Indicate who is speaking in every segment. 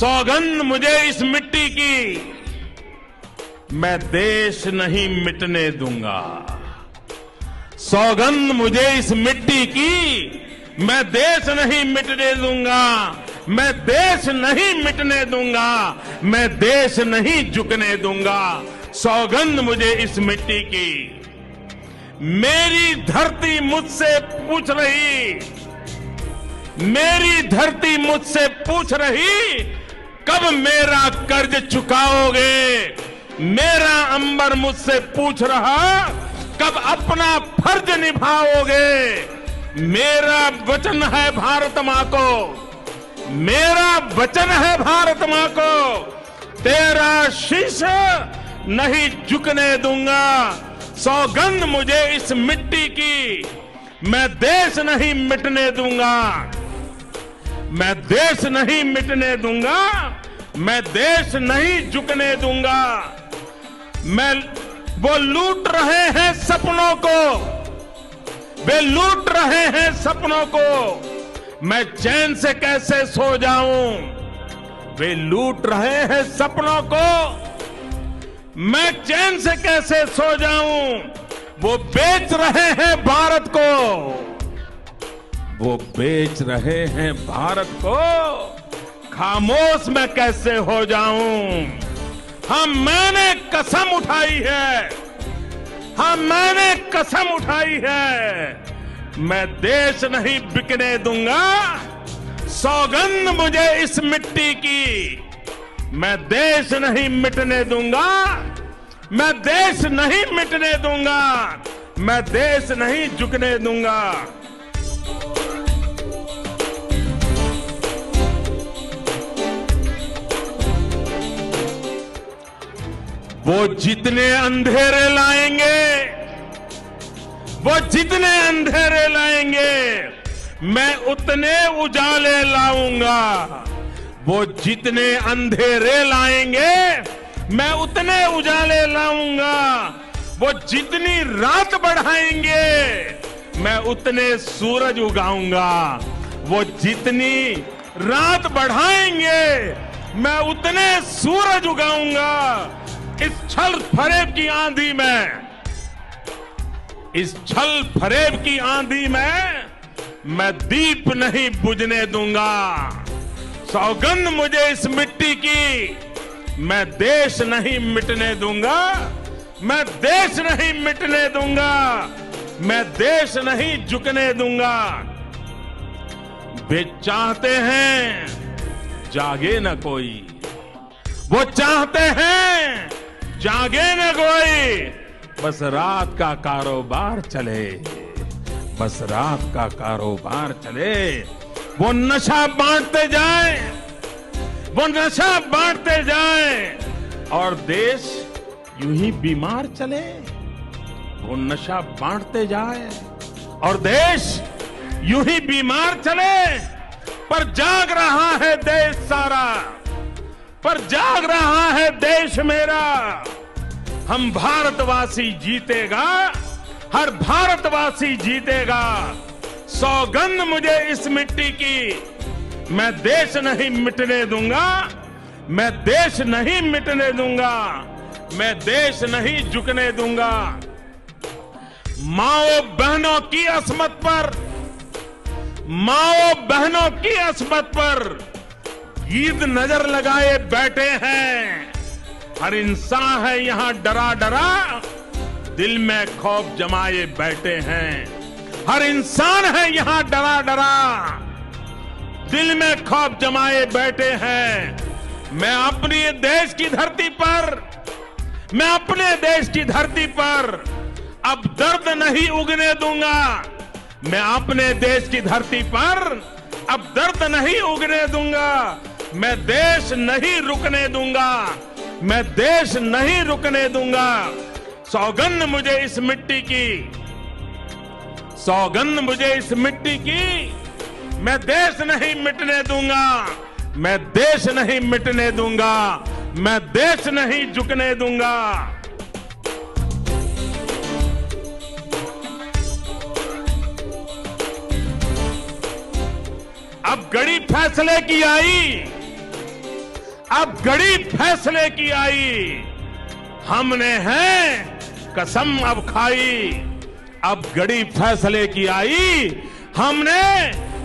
Speaker 1: सौगंध मुझे इस मिट्टी की, मैं देश नहीं मिटने दूंगा। सौगंध मुझे इस मिट्टी की, मैं देश नहीं मिटने दूंगा। मैं देश नहीं मिटने दूंगा, मैं देश नहीं झुकने दूंगा। सौगंध मुझे इस मिट्टी की। मेरी धरती मुझसे पूछ रही, मेरी धरती मुझसे पूछ रही, कब मेरा कर्ज चुकाओगे। मेरा अंबर मुझसे पूछ रहा, कब अपना फर्ज निभाओगे। मेरा वचन है भारत मां को, मेरा वचन है भारत मां को, तेरा शीश नहीं झुकने दूंगा। सौगंध मुझे इस मिट्टी की, मैं देश नहीं मिटने दूंगा। मैं देश नहीं मिटने दूंगा, मैं देश नहीं झुकने दूंगा। मैं वो लूट रहे हैं सपनों को, वे लूट रहे हैं सपनों को, मैं चैन से कैसे सो जाऊं। वे लूट रहे हैं सपनों को, मैं चैन से कैसे सो जाऊं। वो बेच रहे हैं भारत को, वो बेच रहे हैं भारत को, खामोश मैं कैसे हो जाऊं। हाँ मैंने कसम उठाई है, हाँ मैंने कसम उठाई है, मैं देश नहीं बिकने दूंगा। सौगंध मुझे इस मिट्टी की, मैं देश नहीं मिटने दूंगा। मैं देश नहीं मिटने दूंगा, मैं देश नहीं झुकने दूंगा। वो जितने अंधेरे लाएंगे, वो जितने अंधेरे लाएंगे, मैं उतने उजाले लाऊंगा। वो जितने अंधेरे लाएंगे, मैं उतने उजाले लाऊंगा। वो जितनी रात बढ़ाएंगे, मैं उतने सूरज उगाऊंगा। वो जितनी रात बढ़ाएंगे, मैं उतने सूरज उगाऊंगा। इस छल फरेब की आंधी में, इस छल फरेब की आंधी में मैं दीप नहीं बुझने दूंगा। सौगंध मुझे इस मिट्टी की, मैं देश नहीं मिटने दूंगा। मैं देश नहीं मिटने दूंगा, मैं देश नहीं झुकने दूंगा। वे चाहते हैं जागे न कोई, वो चाहते हैं जागे न कोई, बस रात का कारोबार चले, बस रात का कारोबार चले। वो नशा बांटते जाए, वो नशा बांटते जाए, और देश यूं ही बीमार चले। वो नशा बांटते जाए और देश यूं ही बीमार चले। पर जाग रहा है देश सारा, पर जाग रहा है देश मेरा। हम भारतवासी जीतेगा, हर भारतवासी जीतेगा। सौगंध मुझे इस मिट्टी की, मैं देश नहीं मिटने दूंगा। मैं देश नहीं मिटने दूंगा, मैं देश नहीं झुकने दूंगा। माओ बहनों की अस्मत पर, माओ बहनों की अस्मत पर ईद नजर लगाए बैठे हैं। हर इंसान है यहां डरा डरा, दिल में खौफ जमाए बैठे हैं। हर इंसान है यहां डरा डरा, दिल में खौफ जमाए बैठे हैं। मैं अपने देश की धरती पर, मैं अपने देश की धरती पर अब दर्द नहीं उगने दूंगा। मैं अपने देश की धरती पर अब दर्द नहीं उगने दूंगा। मैं देश नहीं रुकने दूंगा, मैं देश नहीं रुकने दूंगा। सौगंध मुझे इस मिट्टी की, सौगंध मुझे इस मिट्टी की, मैं देश नहीं मिटने दूंगा। मैं देश नहीं मिटने दूंगा, मैं देश नहीं झुकने दूंगा। अब घड़ी फैसले की आई, अब घड़ी फैसले की आई, हमने है कसम अब खाई। अब घड़ी फैसले की आई, हमने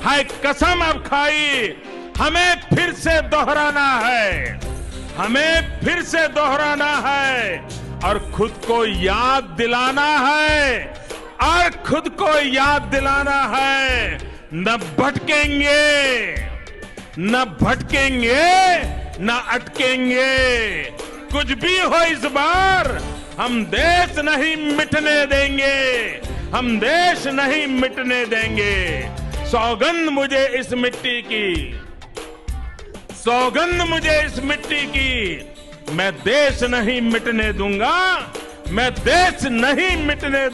Speaker 1: है कसम अब खाई। हमें फिर से दोहराना है, हमें फिर से दोहराना है और खुद को याद दिलाना है, और खुद को याद दिलाना है। न भटकेंगे, न भटकेंगे, न अटकेंगे। कुछ भी हो इस बार, हम देश नहीं मिटने देंगे, हम देश नहीं मिटने देंगे। सौगंध मुझे इस मिट्टी की, सौगंध मुझे इस मिट्टी की। मैं देश नहीं मिटने दूंगा, मैं देश नहीं मिटने